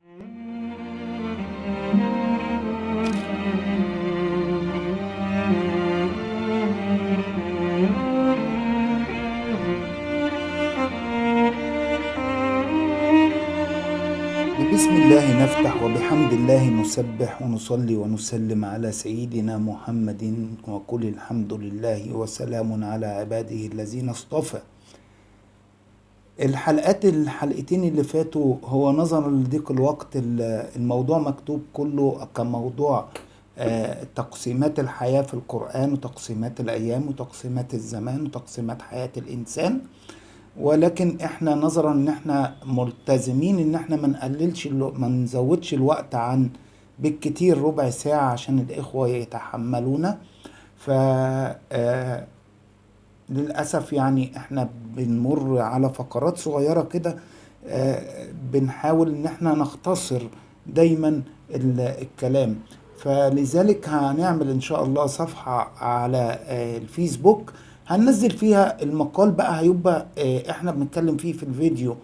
بسم الله نفتح وبحمد الله نسبح ونصلي ونسلم على سيدنا محمد وقل الحمد لله وسلام على عباده الذين اصطفى. الحلقتين اللي فاتوا هو نظرا لضيق الوقت الموضوع مكتوب كله كموضوع تقسيمات الحياة في القرآن وتقسيمات الأيام وتقسيمات الزمان وتقسيمات حياة الإنسان، ولكن احنا نظرا ان احنا ملتزمين ان احنا ما نزودش الوقت عن بالكتير ربع ساعة عشان الإخوة يتحملونا. ف للأسف يعني احنا بنمر على فقرات صغيرة كده، بنحاول ان احنا نختصر دايما الكلام. فلذلك هنعمل ان شاء الله صفحة على الفيسبوك هننزل فيها المقال، بقى هيبقى احنا بنتكلم فيه في الفيديو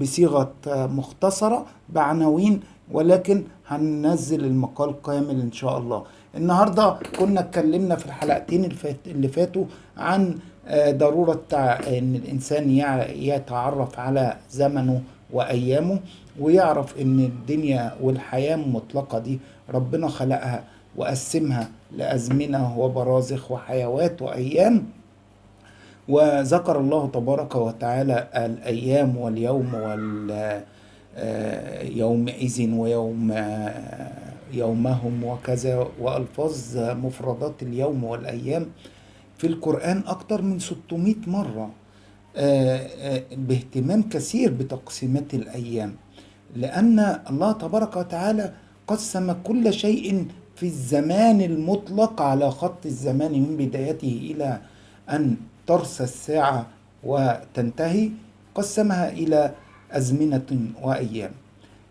بصيغة مختصرة بعناوين، ولكن هننزل المقال كامل ان شاء الله. النهاردة كنا اتكلمنا في الحلقتين اللي فاتوا عن ضرورة ان الانسان يتعرف على زمنه وايامه، ويعرف ان الدنيا والحياة المطلقة دي ربنا خلقها وقسمها لأزمنة وبرازخ وحيوات وأيام، وذكر الله تبارك وتعالى الأيام واليوم يومئذ يومهم وكذا، وألفاظ مفردات اليوم والأيام في القرآن أكتر من 600 مرة، باهتمام كثير بتقسيمات الأيام، لأن الله تبارك وتعالى قسم كل شيء في الزمان المطلق على خط الزمان من بدايته إلى أن ترسى الساعة وتنتهي، قسمها إلى أزمنة وأيام.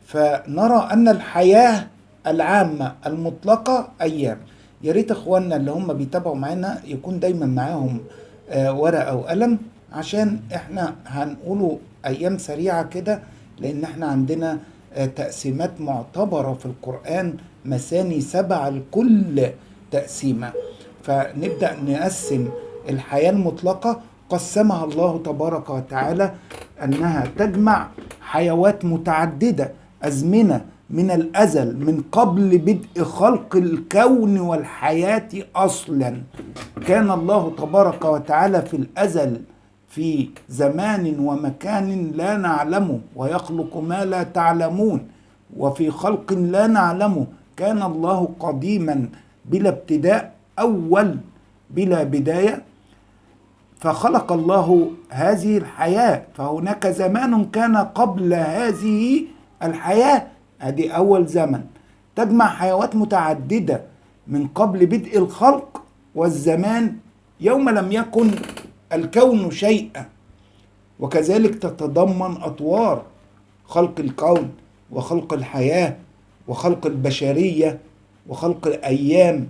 فنرى أن الحياة العامة المطلقة أيام. يا ريت إخواننا اللي هم بيتابعوا معنا يكون دايما معاهم ورقة وقلم، عشان إحنا هنقوله أيام سريعة كده، لأن إحنا عندنا تقسيمات معتبرة في القرآن، مثاني 7 لكل تقسيمة. فنبدأ نقسم الحياة المطلقة. قسمها الله تبارك وتعالى أنها تجمع حيوات متعددة أزمنة من الأزل، من قبل بدء خلق الكون والحياة أصلا. كان الله تبارك وتعالى في الأزل في زمان ومكان لا نعلمه، ويخلق ما لا تعلمون، وفي خلق لا نعلمه. كان الله قديما بلا ابتداء، أول بلا بداية، فخلق الله هذه الحياة. فهناك زمان كان قبل هذه الحياة، هذه أول زمن. تجمع حيوات متعددة من قبل بدء الخلق والزمان يوم لم يكن الكون شيئا، وكذلك تتضمن أطوار خلق الكون وخلق الحياة وخلق البشرية وخلق الأيام،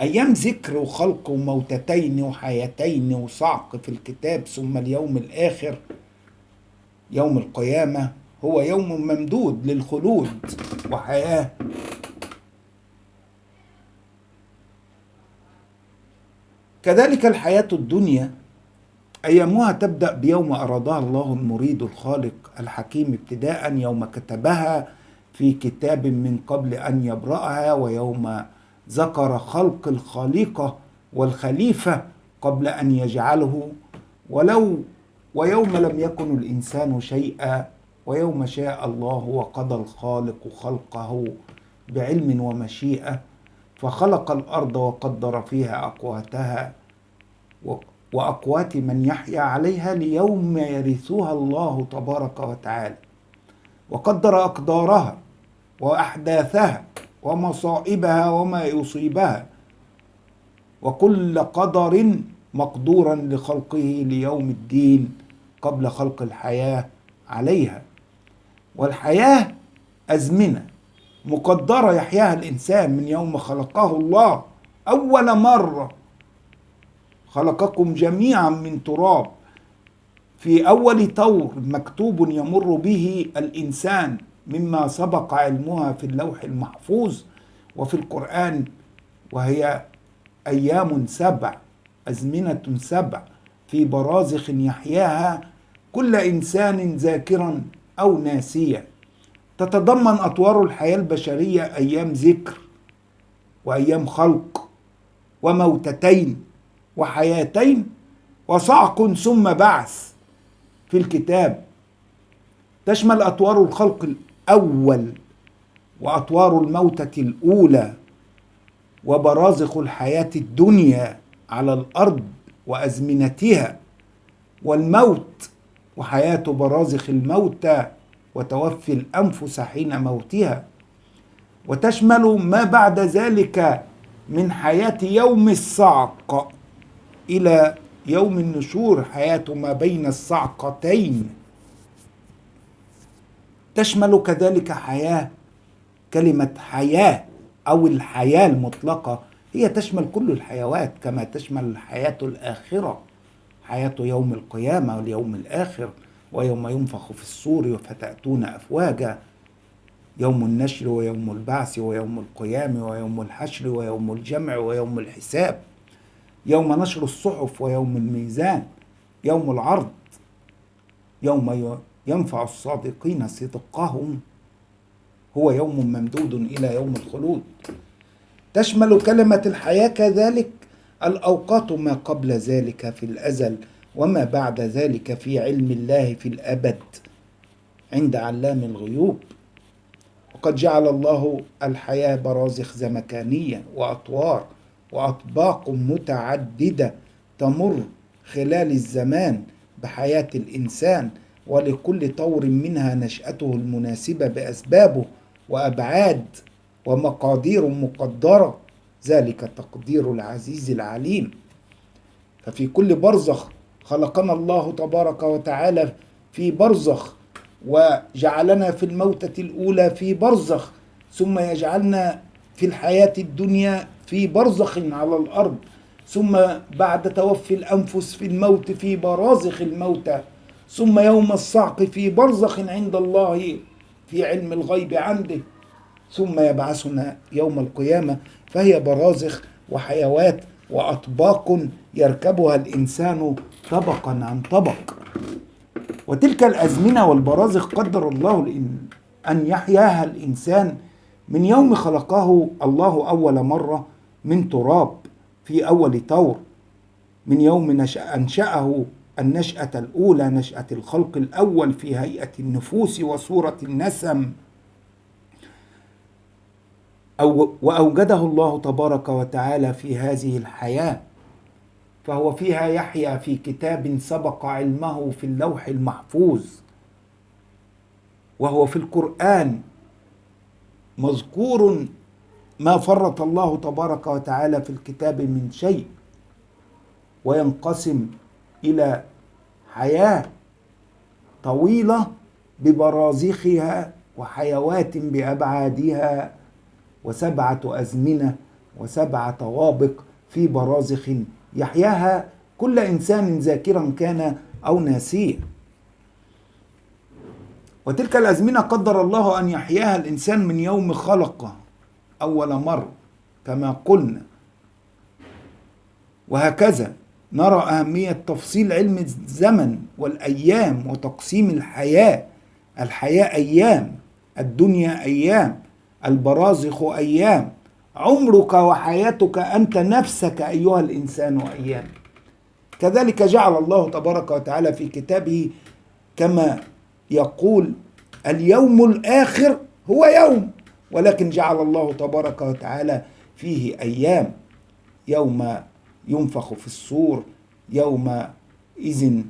أيام ذكر وخلق وموتتين وحياتين وصعق في الكتاب، ثم اليوم الآخر يوم القيامة هو يوم ممدود للخلود وحياة. كذلك الحياة الدنيا أيامها تبدأ بيوم أرادها الله المريد الخالق الحكيم ابتداء، يوم كتبها في كتاب من قبل أن يبرأها، ويوم ذكر خلق الخليقة والخليفة قبل أن يجعله، ويوم لم يكن الإنسان شيئا، ويوم شاء الله وقضى الخالق خلقه بعلم ومشيئة، فخلق الأرض وقدر فيها أقواتها وأقوات من يحيا عليها ليوم يرثها الله تبارك وتعالى، وقدر أقدارها وأحداثها ومصائبها وما يصيبها، وكل قدر مقدورا لخلقه ليوم الدين قبل خلق الحياة عليها. والحياة أزمنة مقدرة يحياها الإنسان من يوم خلقه الله أول مرة. خلقكم جميعا من تراب، في أول طور مكتوب يمر به الإنسان مما سبق علمها في اللوح المحفوظ وفي القرآن، وهي أيام 7، أزمنة 7 في برازخ يحياها كل إنسان ذاكرا أو ناسيا. تتضمن أطوار الحياة البشرية أيام ذكر وأيام خلق وموتتين وحياتين وصعق ثم بعث في الكتاب. تشمل أطوار الخلق الأول وأطوار الموتة الأولى وبرازخ الحياة الدنيا على الأرض وأزمنتها، والموت وحياة برازخ الموتى وتوفي الأنفس حين موتها. وتشمل ما بعد ذلك من حياة يوم الصعق إلى يوم النشور، حياة ما بين الصعقتين. تشمل كذلك حياة، كلمة حياة أو الحياة المطلقة هي تشمل كل الحيوات، كما تشمل الحياة الآخرة، حياة يوم القيامة واليوم الآخر، ويوم ينفخ في الصور فتأتون أفواجا، يوم النشر ويوم البعث ويوم القيام ويوم الحشر ويوم الجمع ويوم الحساب، يوم نشر الصحف ويوم الميزان، يوم العرض، يوم ينفع الصادقين صدقهم، هو يوم ممدود إلى يوم الخلود. تشمل كلمة الحياة كذلك الأوقات ما قبل ذلك في الأزل وما بعد ذلك في علم الله في الأبد عند علام الغيوب. وقد جعل الله الحياة برازخ زمكانية وأطوار وأطباق متعددة تمر خلال الزمان بحياة الإنسان، ولكل طور منها نشأته المناسبة بأسبابه وأبعاد ومقادير مقدرة، ذلك تقدير العزيز العليم. ففي كل برزخ خلقنا الله تبارك وتعالى في برزخ، وجعلنا في الموتة الأولى في برزخ، ثم يجعلنا في الحياة الدنيا في برزخ على الأرض، ثم بعد توفي الأنفس في الموت في برازخ الموتى، ثم يوم الصعق في برزخ عند الله في علم الغيب عنده، ثم يبعثنا يوم القيامة. فهي برازخ وحيوات وأطباق يركبها الإنسان طبقا عن طبق. وتلك الأزمنة والبرازخ قدر الله أن يحياها الإنسان من يوم خلقه الله أول مرة من تراب في أول طور، من يوم أنشأه النشأة الأولى، نشأة الخلق الأول في هيئة النفوس وصورة النسم، وأوجده الله تبارك وتعالى في هذه الحياة، فهو فيها يحيا في كتاب سبق علمه في اللوح المحفوظ، وهو في القرآن مذكور ما فرط الله تبارك وتعالى في الكتاب من شيء، وينقسم إلى حياة طويلة ببرازخها وحيوات بأبعادها، و7 أزمنة و7 طوابق في برازخ يحياها كل إنسان ذاكرا كان أو ناسيا. وتلك الأزمنة قدر الله أن يحياها الإنسان من يوم خلقه أول مرة كما قلنا. وهكذا نرى أهمية تفصيل علم الزمن والأيام وتقسيم الحياة أيام، الدنيا أيام، البرازخ أيام، عمرك وحياتك أنت نفسك أيها الإنسان أيام. كذلك جعل الله تبارك وتعالى في كتابه كما يقول اليوم الآخر هو يوم، ولكن جعل الله تبارك وتعالى فيه أيام، يوم ينفخ في الصور، يومئذ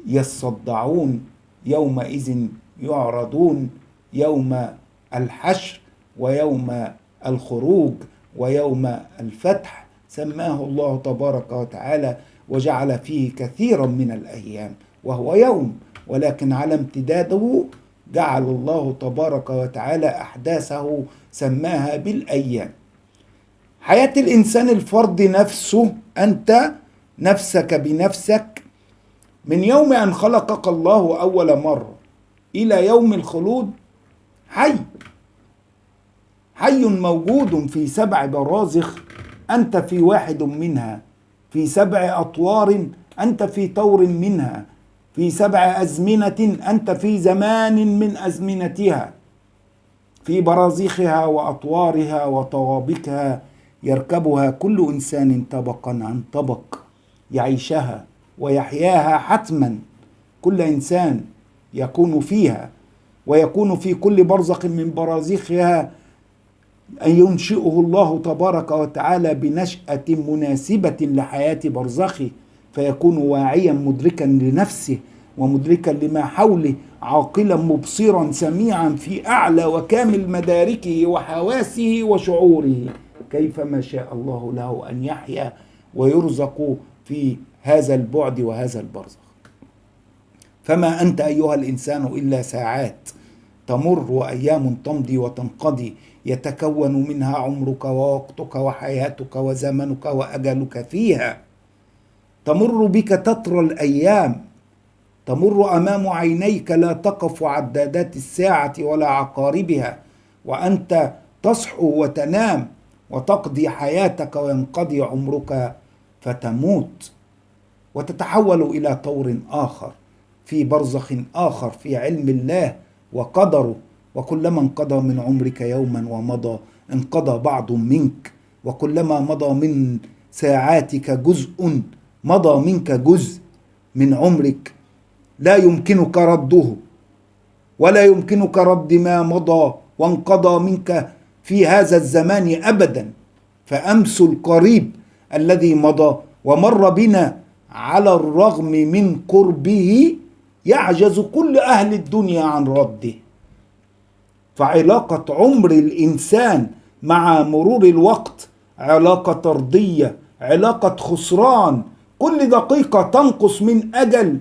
يصدعون، يومئذ يعرضون، يوم الحشر ويوم الخروج ويوم الفتح، سماه الله تبارك وتعالى وجعل فيه كثيرا من الأيام، وهو يوم، ولكن على امتداده جعل الله تبارك وتعالى أحداثه سماها بالأيام. حياة الإنسان الفرد نفسه، أنت نفسك بنفسك، من يوم أن خلقك الله أول مرة إلى يوم الخلود حي، حي موجود في 7 برازخ، أنت في واحد منها، في 7 أطوار أنت في طور منها، في 7 أزمنة أنت في زمان من أزمنتها، في برازخها وأطوارها وطوابقها يركبها كل إنسان طبقا عن طبق يعيشها ويحياها حتما. كل إنسان يكون فيها، ويكون في كل برزخ من برازخها أن ينشئه الله تبارك وتعالى بنشأة مناسبة لحياة برزخه، فيكون واعيا مدركا لنفسه ومدركا لما حوله، عاقلا مبصرا سميعا في أعلى وكامل مداركه وحواسه وشعوره، كيفما شاء الله له أن يحيا ويرزق في هذا البعد وهذا البرزخ. فما أنت أيها الإنسان إلا ساعات تمر، وأيام تمضي وتنقضي، يتكون منها عمرك ووقتك وحياتك وزمنك وأجلك فيها. تمر بك تترى الأيام، تمر أمام عينيك لا تقف عدادات الساعة ولا عقاربها، وأنت تصحو وتنام وتقضي حياتك وينقضي عمرك فتموت، وتتحول إلى طور آخر في برزخ آخر في علم الله وقدره. وكلما انقضى من عمرك يوما ومضى انقضى بعض منك، وكلما مضى من ساعاتك جزء مضى منك جزء من عمرك لا يمكنك رده، ولا يمكنك رد ما مضى وانقضى منك في هذا الزمان أبدا. فأمس القريب الذي مضى ومر بنا على الرغم من قربه يعجز كل أهل الدنيا عن رده. فعلاقة عمر الإنسان مع مرور الوقت علاقة طردية، علاقة خسران. كل دقيقة تنقص من أجل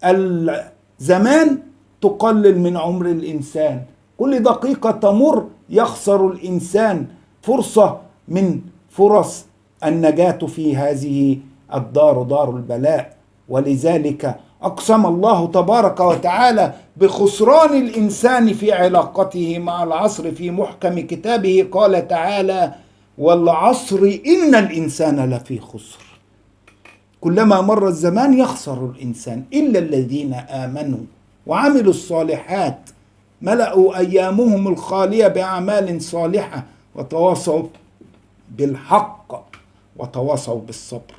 الزمان تقلل من عمر الإنسان، كل دقيقة تمر يخسر الإنسان فرصة من فرص النجاة في هذه الدار، دار البلاء. ولذلك أقسم الله تبارك وتعالى بخسران الإنسان في علاقته مع العصر في محكم كتابه، قال تعالى: والعصر إن الإنسان لفي خسر. كلما مر الزمان يخسر الإنسان إلا الذين آمنوا وعملوا الصالحات ملأوا أيامهم الخالية بأعمال صالحة وتواصوا بالحق وتواصوا بالصبر.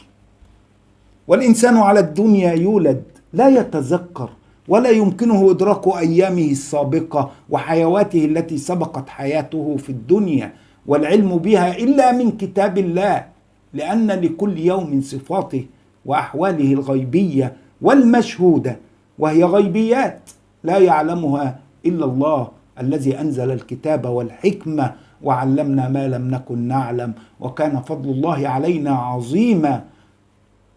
والإنسان على الدنيا يولد لا يتذكر ولا يمكنه إدراك أيامه السابقة وحيواته التي سبقت حياته في الدنيا والعلم بها إلا من كتاب الله، لأن لكل يوم صفاته وأحواله الغيبية والمشهودة، وهي غيبيات لا يعلمها إلا الله الذي أنزل الكتاب والحكمة وعلمنا ما لم نكن نعلم، وكان فضل الله علينا عظيما.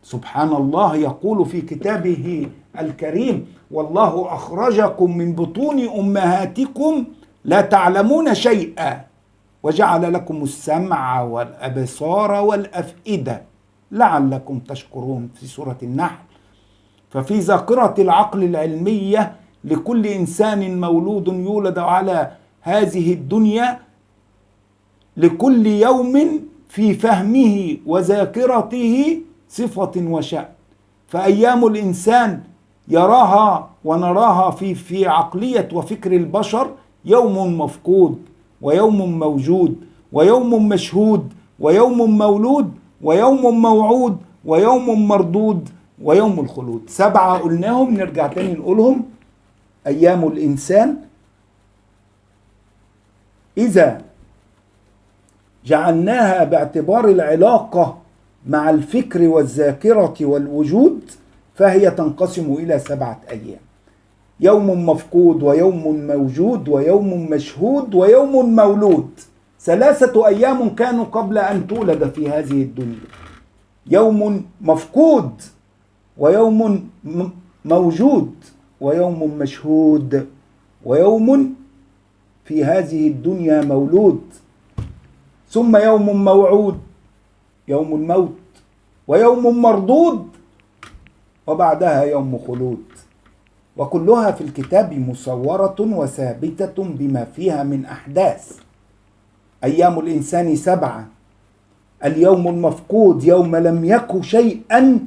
سبحان الله يقول في كتابه الكريم: والله أخرجكم من بطون أمهاتكم لا تعلمون شيئا وجعل لكم السمع والأبصار والأفئدة لعلكم تشكرون، في سورة النحل. ففي ذاكرة العقل العلمية لكل إنسان مولود يولد على هذه الدنيا لكل يوم في فهمه وذاكرته صفة وشأن. فأيام الإنسان يراها ونراها في عقلية وفكر البشر يوم مفقود ويوم موجود ويوم مشهود ويوم مولود ويوم موعود ويوم مردود ويوم الخلود. 7 قلناهم، نرجع تاني نقولهم. أيام الإنسان إذا جعلناها باعتبار العلاقة مع الفكر والذاكرة والوجود فهي تنقسم إلى 7 أيام: يوم مفقود ويوم موجود ويوم مشهود ويوم مولود. 3 أيام كانوا قبل أن تولد في هذه الدنيا: يوم مفقود ويوم موجود ويوم مشهود ويوم في هذه الدنيا مولود، ثم يوم موعود يوم الموت ويوم مردود وبعدها يوم خلود. وكلها في الكتاب مصورة وثابتة بما فيها من أحداث. أيام الإنسان 7، اليوم المفقود يوم لم يك شيئا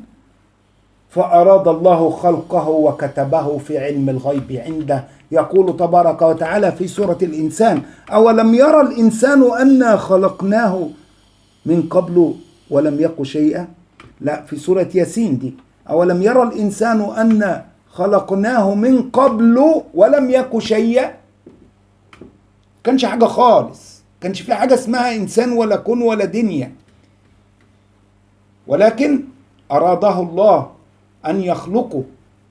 فأراد الله خلقه وكتبه في علم الغيب عنده. يقول تبارك وتعالى في سورة الإنسان: أولم يرى الإنسان أنا خلقناه من قبل ولم يك شيئا. لا، في سورة ياسين دي: أولم يرى الإنسان أنا خلقناه من قبل ولم يك شيئا. كانش حاجة خالص، كانش في حاجة اسمها إنسان ولا كون ولا دنيا، ولكن أراده الله أن يخلقه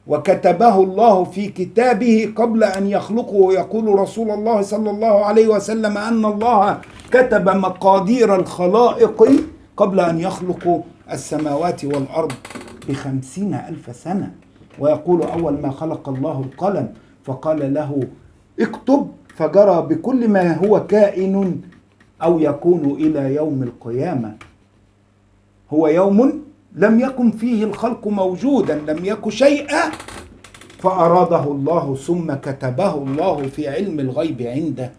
وكتبه الله في كتابه قبل أن يخلقه. يقول رسول الله صلى الله عليه وسلم أن الله كتب مقادير الخلائق قبل أن يخلقوا السماوات والأرض ب50,000 سنة. ويقول: أول ما خلق الله القلم فقال له اكتب، فجرى بكل ما هو كائن أو يكون إلى يوم القيامة. هو يوم لم يكن فيه الخلق موجودا، لم يك شيئا فأراده الله ثم كتبه الله في علم الغيب عنده.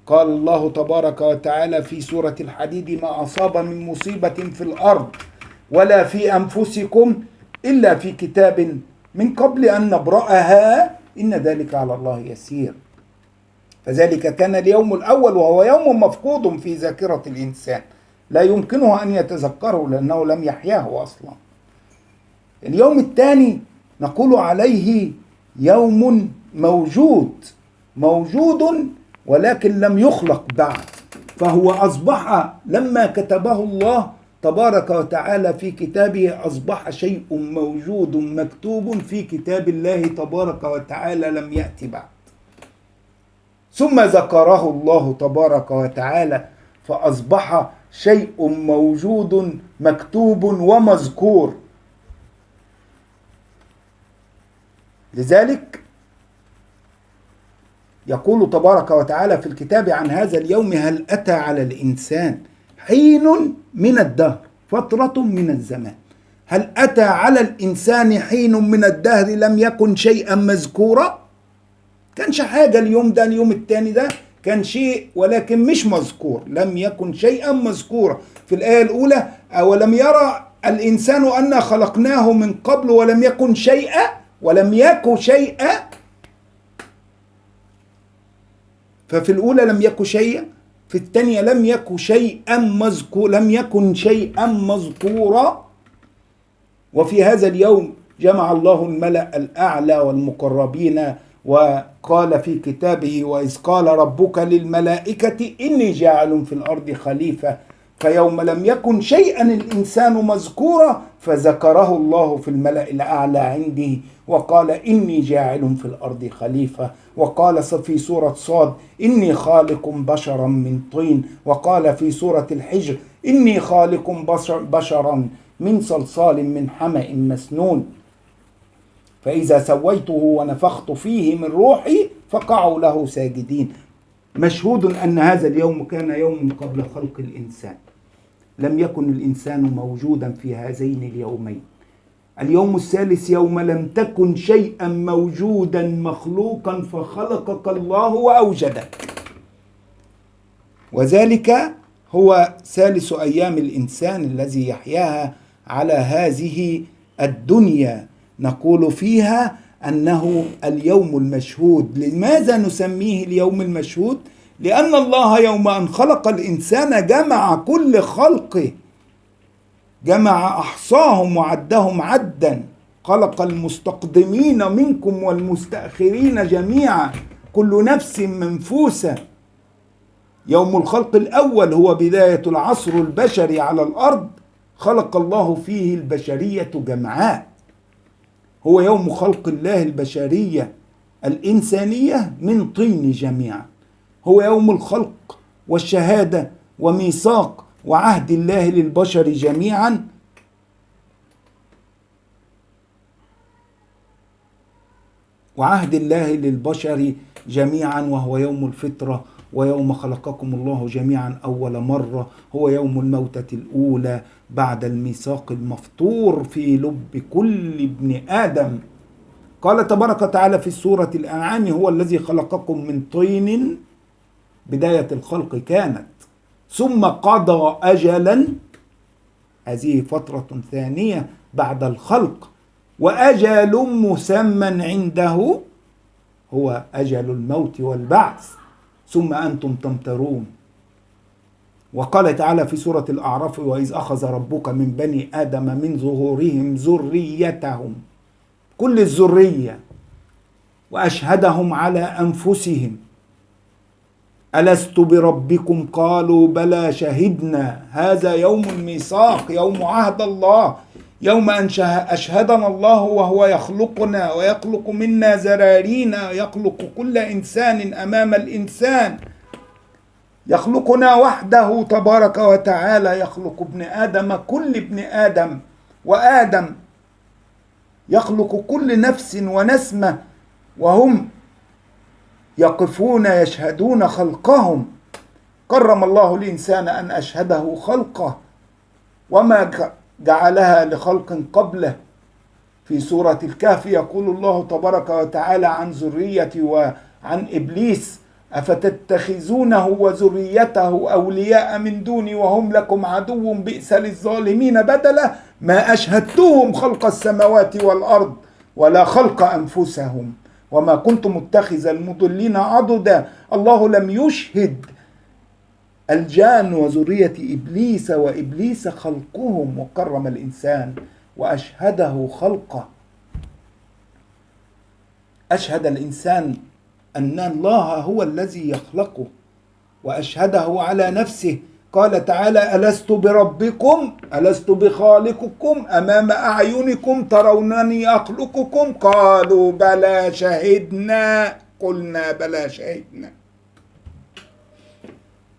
قال الله تبارك وتعالى في سورة الحديد: ما أصاب من مصيبة في الأرض ولا في أنفسكم إلا في كتاب من قبل أن نبرأها إن ذلك على الله يسير. فذلك كان اليوم الأول، وهو يوم مفقود في ذاكرة الإنسان، لا يمكنه أن يتذكره لأنه لم يحياه أصلا. اليوم الثاني نقول عليه يوم موجود ولكن لم يخلق بعد، فهو أصبح لما كتبه الله تبارك وتعالى في كتابه أصبح شيء موجود مكتوب في كتاب الله تبارك وتعالى لم يأتي بعد، ثم ذكره الله تبارك وتعالى فأصبح شيء موجود مكتوب ومذكور. لذلك يقول تبارك وتعالى في الكتاب عن هذا اليوم: هل أتى على الإنسان حين من الدهر، فترة من الزمان. هل أتى على الإنسان حين من الدهر لم يكن شيئا مذكورا. كانش حاجة اليوم ده، اليوم الثاني ده كان شيء ولكن مش مذكور، لم يكن شيئا مذكورا. في الآية الأولى: أولم يرى الإنسان أنا خلقناه من قبل ولم يكن شيئا، ولم يكن شيئا. ففي الأولى لم يكن شيئا، في الثانية لم يكن شيئا مذكور، لم يكن شيئا مذكورا. وفي هذا اليوم جمع الله الملأ الأعلى والمقربين وقال في كتابه: وإذ قال ربك للملائكة إني جاعل في الأرض خليفة. فيوم لم يكن شيئا الإنسان مذكورا فذكره الله في الملأ الأعلى عنده وقال: إني جاعل في الأرض خليفة. وقال في سورة صاد: إني خالق بشرا من طين. وقال في سورة الحجر: إني خالق بشرا من صلصال من حمأ مسنون. فإذا سويته ونفخت فيه من روحي فقعوا له ساجدين. مشهود أن هذا اليوم كان يوم قبل خلق الإنسان، لم يكن الإنسان موجودا في هذين اليومين. اليوم الثالث: يوم لم تكن شيئا موجودا مخلوقا فخلقك الله وأوجدك. وذلك هو ثالث أيام الإنسان الذي يحياها على هذه الدنيا. نقول فيها أنه اليوم المشهود. لماذا نسميه اليوم المشهود؟ لأن الله يوم أن خلق الإنسان جمع كل خلقه، جمع أحصاهم وعدهم عدا، خلق المستقدمين منكم والمستأخرين جميعا، كل نفس منفوسة. يوم الخلق الأول هو بداية العصر البشري على الأرض، خلق الله فيه البشرية جمعاء. هو يوم خلق الله البشرية الإنسانية من طين جميعا. هو يوم الخلق والشهادة وميثاق وعهد الله للبشر جميعا. وعهد الله للبشر جميعا، وهو يوم الفطرة، ويوم خلقكم الله جميعا أول مرة. هو يوم الموتة الأولى بعد الميثاق المفطور في لب كل ابن آدم. قال تبارك وتعالى في سورة الأنعام: هو الذي خلقكم من طين، بداية الخلق كانت، ثم قضى أجلا، هذه فترة ثانية بعد الخلق، وأجل مسمى عنده هو أجل الموت والبعث، ثم أنتم تمترون. وقال تعالى في سورة الأعراف: وإذ أخذ ربك من بني آدم من ظهورهم ذريتهم، كل الذرية، وأشهدهم على أنفسهم ألست بربكم قالوا بلى شهدنا. هذا يوم الميثاق، يوم عهد الله، يوم أن أشهدنا الله وهو يخلقنا ويخلق منا ذرارينا، يخلق كل إنسان أمام الإنسان، يخلقنا وحده تبارك وتعالى، يخلق ابن آدم، كل ابن آدم وآدم، يخلق كل نفس ونسمة، وهم يقفون يشهدون خلقهم. كرم الله الإنسان أن أشهده خلقه وما جعلها لخلق قبله. في سورة الكهف يقول الله تبارك وتعالى عن ذريته وعن إبليس: أفتتخذونه وذريته أولياء من دوني وهم لكم عدو بئس للظالمين بدلا ما أشهدتهم خلق السماوات والأرض ولا خلق أنفسهم وما كنت متخذ المضلين عضدا. الله لم يشهد الجان وذرية إبليس، وإبليس خلقهم، وكرم الإنسان وأشهده خلقه. أشهد الإنسان أن الله هو الذي يخلقه، وأشهده على نفسه. قال تعالى: ألست بربكم، ألست بخالقكم، أمام أعينكم ترونني أخلقكم، قالوا بلى شهدنا، قلنا بلى شهدنا.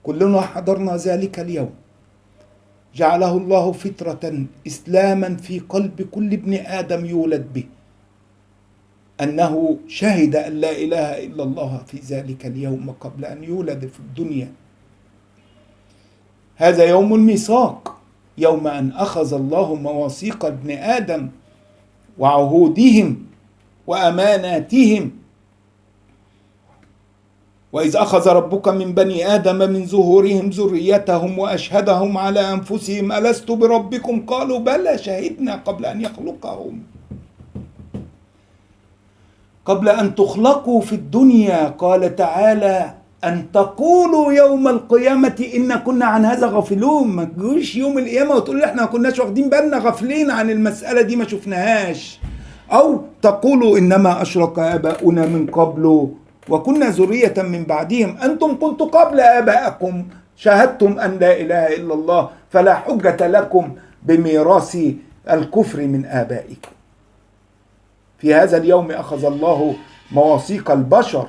كلنا حضرنا ذلك اليوم، جعله الله فطرة إسلاما في قلب كل ابن آدم يولد به، أنه شهد أن لا إله إلا الله في ذلك اليوم قبل أن يولد في الدنيا. هذا يوم الميثاق، يوم أن أخذ الله مواثيق ابن آدم وعهودهم وأماناتهم. وإذ أخذ ربك من بني آدم من ظهورهم ذريتهم وأشهدهم على أنفسهم ألست بربكم قالوا بلى شهدنا، قبل أن يخلقهم، قبل أن تخلقوا في الدنيا. قال تعالى: أن تقولوا يوم القيامة إن كنا عن هذا غافلون. ما تجوش يوم القيامة وتقولوا إحنا ما كناش واخدين بالنا، غافلين عن المسألة دي، ما شفناهاش. أو تقولوا إنما أشرك آباؤنا من قبل وكنا ذرية من بعدهم، أنتم كنتم قبل آبائكم شهدتم أن لا إله إلا الله، فلا حجة لكم بميراث الكفر من آبائكم. في هذا اليوم أخذ الله مواثيق البشر،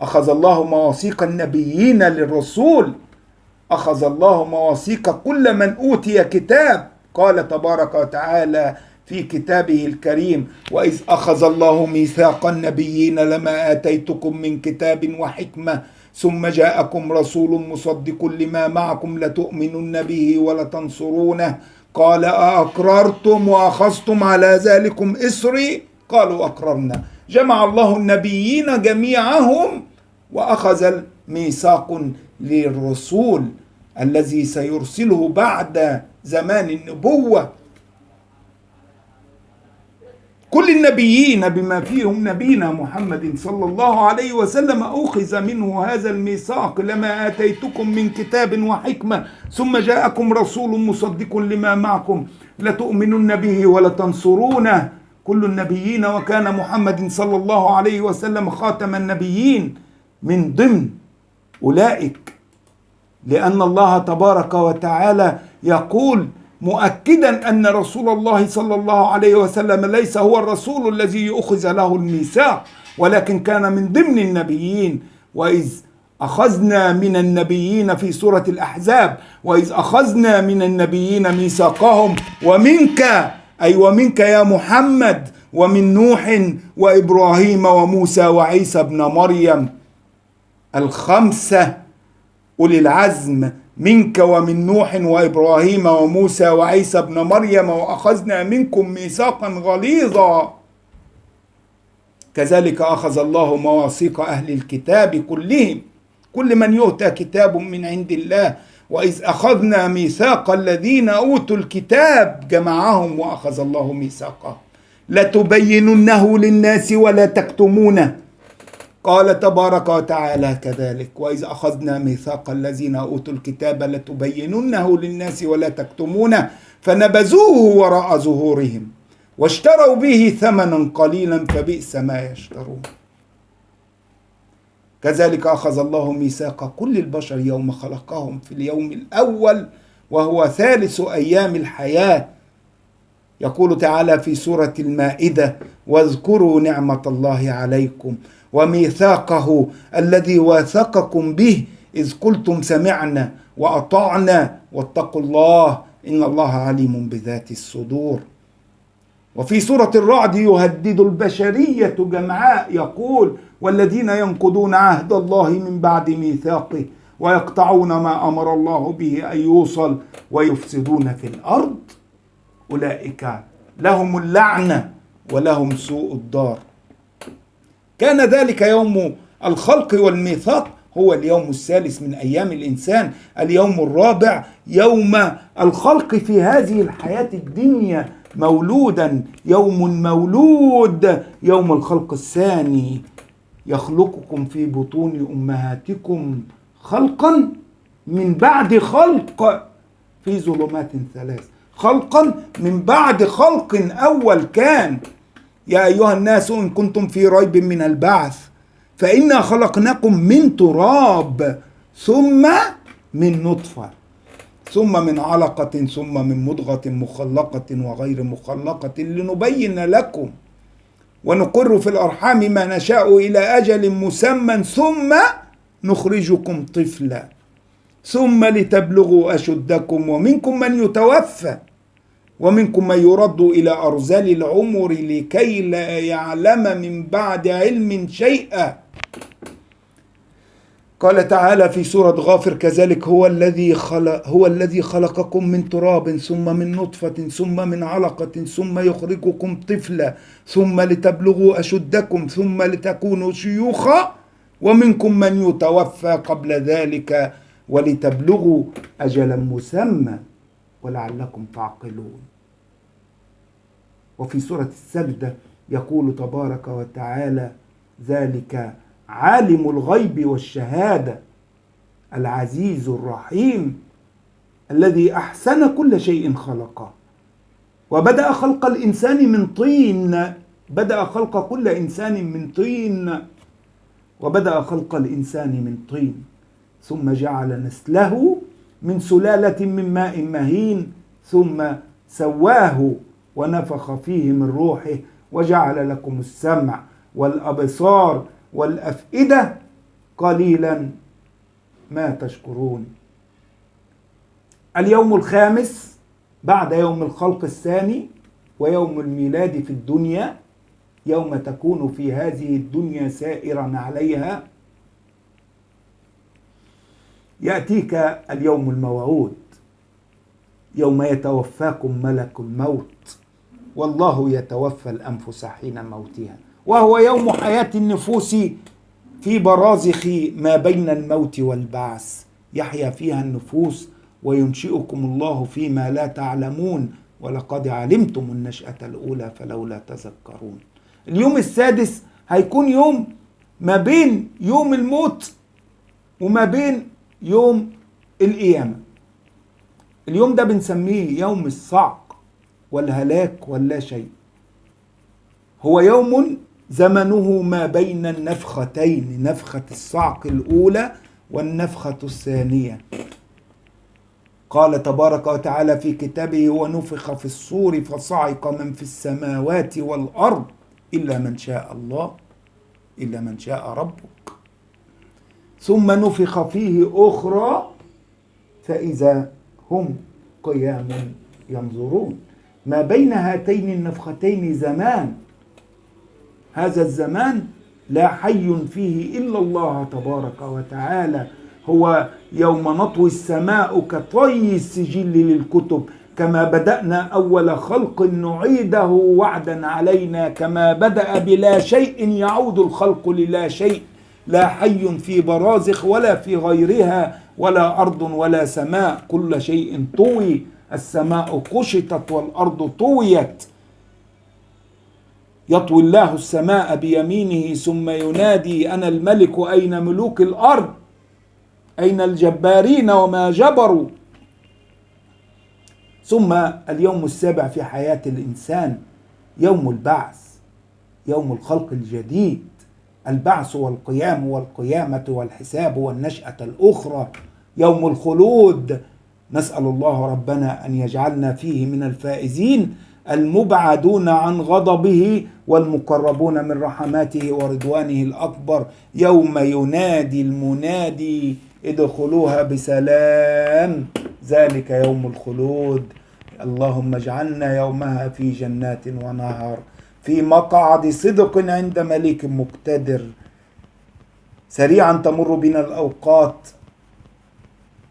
أخذ الله مواثيق النبيين للرسول، أخذ الله مواثيق كل من أوتي كتاب. قال تبارك وتعالى في كتابه الكريم: وإذ أخذ الله ميثاق النبيين لما آتيتكم من كتاب وحكمة ثم جاءكم رسول مصدق لما معكم لتؤمنن به ولتنصرونه قال أأقررتم وأخذتم على ذلكم إصري قالوا أقررنا. جمع الله النبيين جميعهم وأخذ الميثاق للرسول الذي سيرسله بعد زمان النبوة. كل النبيين بما فيهم نبينا محمد صلى الله عليه وسلم أخذ منه هذا الميثاق: لما آتيتكم من كتاب وحكمة ثم جاءكم رسول مصدق لما معكم لتؤمنن به ولتنصرونه. كل النبيين، وكان محمد صلى الله عليه وسلم خاتم النبيين من ضمن أولئك، لأن الله تبارك وتعالى يقول مؤكدا أن رسول الله صلى الله عليه وسلم ليس هو الرسول الذي يؤخذ له الميثاق، ولكن كان من ضمن النبيين. وإذ أخذنا من النبيين في سورة الأحزاب: وإذ أخذنا من النبيين ميثاقهم ومنك، أي ومنك يا محمد، ومن نوح وإبراهيم وموسى وعيسى ابن مريم، الخمسة أولي العزم، منك ومن نوح وإبراهيم وموسى وعيسى ابن مريم وأخذنا منكم ميثاقا غليظا. كذلك أخذ الله مواثيق أهل الكتاب كلهم، كل من يؤتى كتاب من عند الله، وإذ أخذنا ميثاق الذين أوتوا الكتاب جمعهم وأخذ الله ميثاقهم لتبيننه للناس ولا تكتمونه. قال تبارك وتعالى كذلك وإذ أخذنا ميثاق الذين أوتوا الكتاب لتبيننه للناس ولا تكتمونه فنبذوه وراء ظهورهم واشتروا به ثمنا قليلا فبئس ما يشترون. كذلك أخذ الله ميثاق كل البشر يوم خلقهم في اليوم الأول وهو ثالث أيام الحياة. يقول تعالى في سورة المائدة واذكروا نعمة الله عليكم وميثاقه الذي واثقكم به إذ قلتم سمعنا وأطعنا واتقوا الله إن الله عليم بذات الصدور. وفي سورة الرعد يهدد البشرية جمعاء يقول والذين ينقضون عهد الله من بعد ميثاقه ويقطعون ما أمر الله به أن يوصل ويفسدون في الأرض أولئك لهم اللعنة ولهم سوء الدار. كان ذلك يوم الخلق والميثاق هو اليوم الثالث من أيام الإنسان، اليوم الرابع يوم الخلق في هذه الحياة الدنيا مولودا، يوم مولود يوم الخلق الثاني يخلقكم في بطون أمهاتكم خلقا من بعد خلق في ظلمات ثلاث، خلقا من بعد خلق أول كان. يا أيها الناس إن كنتم في ريب من البعث فإنا خلقناكم من تراب ثم من نطفة ثم من علقة ثم من مضغة مخلقة وغير مخلقة لنبين لكم ونقر في الأرحام ما نشاء إلى أجل مسمى ثم نخرجكم طفلا ثم لتبلغوا أشدكم ومنكم من يتوفى ومنكم من يرد إلى أرذل العمر لكي لا يعلم من بعد علم شيئا. قال تعالى في سورة غافر كذلك هو الذي خلقكم من تراب ثم من نطفة ثم من علقة ثم يخرجكم طفلا ثم لتبلغوا أشدكم ثم لتكونوا شيوخا ومنكم من يتوفى قبل ذلك ولتبلغوا أجلا مسمى ولعلكم تعقلون. وفي سورة السجدة يقول تبارك وتعالى ذلك عالم الغيب والشهادة العزيز الرحيم الذي أحسن كل شيء خلقه وبدأ خلق الإنسان من طين، بدأ خلق كل إنسان من طين وبدأ خلق الإنسان من طين ثم جعل نسله من سلالة من ماء مهين ثم سواه ونفخ فيه من روحه وجعل لكم السمع والأبصار والأفئدة قليلا ما تشكرون. اليوم الخامس بعد يوم الخلق الثاني ويوم الميلاد في الدنيا يوم تكون في هذه الدنيا سائرا عليها يأتيك اليوم الموعود يوم يتوفاكم ملك الموت والله يتوفى الأنفس حين موتها وهو يوم حياة النفوس في برازخ ما بين الموت والبعث يحيا فيها النفوس وينشئكم الله فيما لا تعلمون ولقد علمتم النشأة الأولى فلولا تذكرون. اليوم السادس هيكون يوم ما بين يوم الموت وما بين يوم القيامة. اليوم ده بنسميه يوم الصعق والهلاك واللا شيء، هو يوم زمنه ما بين النفختين، نفخة الصعق الأولى والنفخة الثانية. قال تبارك وتعالى في كتابه ونفخ في الصور فصعق من في السماوات والأرض إلا من شاء الله إلا من شاء ربك ثم نفخ فيه أخرى فإذا هم قيام ينظرون. ما بين هاتين النفختين زمان، هذا الزمان لا حي فيه إلا الله تبارك وتعالى. هو يوم نطوي السماء كطي السجل للكتب كما بدأنا أول خلق نعيده وعدا علينا، كما بدأ بلا شيء يعود الخلق للا شيء، لا حي في برازخ ولا في غيرها، ولا أرض ولا سماء، كل شيء طوي، السماء كشطت والأرض طويت. يطوي الله السماء بيمينه ثم ينادي أنا الملك أين ملوك الأرض، أين الجبارين وما جبروا. ثم اليوم السابع في حياة الإنسان يوم البعث، يوم الخلق الجديد، البعث والقيام والقيامة والحساب والنشأة الأخرى، يوم الخلود. نسأل الله ربنا أن يجعلنا فيه من الفائزين المبعدون عن غضبه والمقربون من رحماته ورضوانه الأكبر، يوم ينادي المنادي ادخلوها بسلام، ذلك يوم الخلود. اللهم اجعلنا يومها في جنات ونهر، في مقعد صدق عند مليك مقتدر. سريعا تمر بنا الأوقات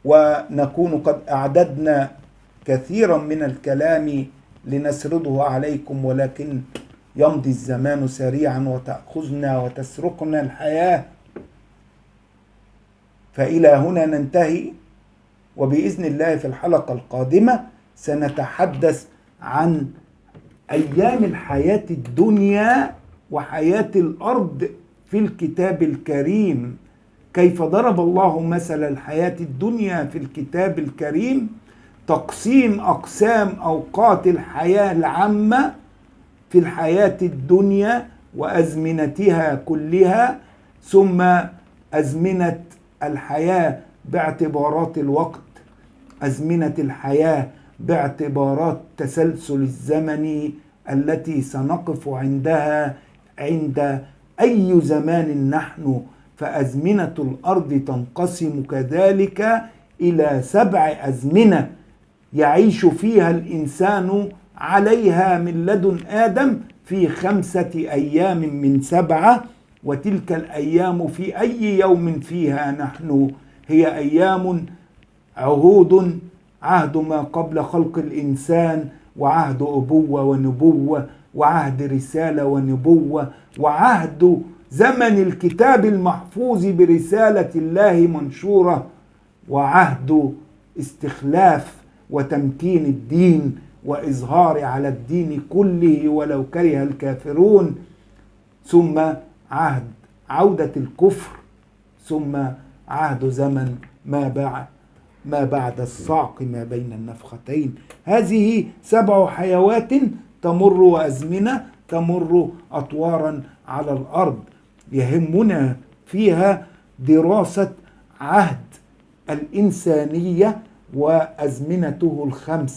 ونكون قد أعددنا كثيرا من الكلام لنسرده عليكم، ولكن يمضي الزمان سريعا وتأخذنا وتسرقنا الحياة. فإلى هنا ننتهي، وبإذن الله في الحلقة القادمة سنتحدث عن أيام الحياة الدنيا وحياة الأرض في الكتاب الكريم، كيف ضرب الله مثل الحياة الدنيا في الكتاب الكريم، تقسيم أقسام أوقات الحياة العامة في الحياة الدنيا وأزمنتها كلها، ثم أزمنة الحياة باعتبارات الوقت، أزمنة الحياة باعتبارات تسلسل الزمن التي سنقف عندها عند أي زمان نحن. فأزمنة الأرض تنقسم كذلك إلى 7 أزمنة يعيش فيها الإنسان عليها من لدن آدم في 5 أيام من 7، وتلك الأيام في أي يوم فيها نحن هي أيام عهود، عهد ما قبل خلق الإنسان، وعهد أبوة ونبوة، وعهد رسالة ونبوة، وعهد زمن الكتاب المحفوظ برسالة الله منشورة، وعهد استخلاف وتمكين الدين وإظهار على الدين كله ولو كره الكافرون، ثم عهد عودة الكفر، ثم عهد زمن ما بعد الصعق ما بين النفختين. هذه 7 حيوات تمر وأزمنة تمر أطوارا على الأرض، يهمنا فيها دراسة عهد الإنسانية وأزمنته ال5،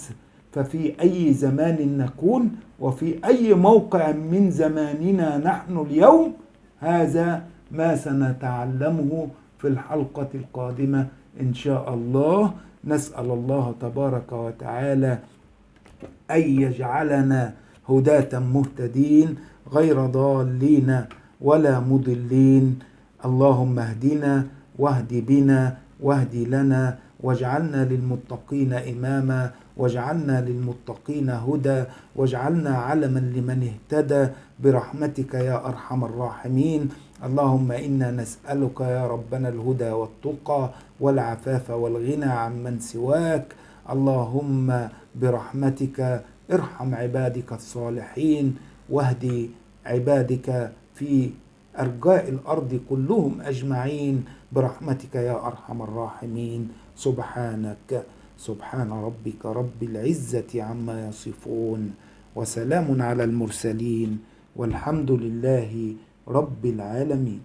ففي أي زمان نكون وفي أي موقع من زماننا نحن اليوم، هذا ما سنتعلمه في الحلقة القادمة إن شاء الله. نسأل الله تبارك وتعالى أن يجعلنا هداة مهتدين غير ضالين ولا مضلين. اللهم اهدنا واهد بنا واهد لنا، واجعلنا للمتقين إماما، واجعلنا للمتقين هدى، واجعلنا علما لمن اهتدى برحمتك يا أرحم الراحمين. اللهم إنا نسألك يا ربنا الهدى والتقى والعفاف والغنى عمن سواك. اللهم برحمتك ارحم عبادك الصالحين، واهدي عبادك في أرجاء الأرض كلهم أجمعين برحمتك يا أرحم الراحمين. سبحان ربك رب العزة عما يصفون، وسلام على المرسلين، والحمد لله رب العالمين.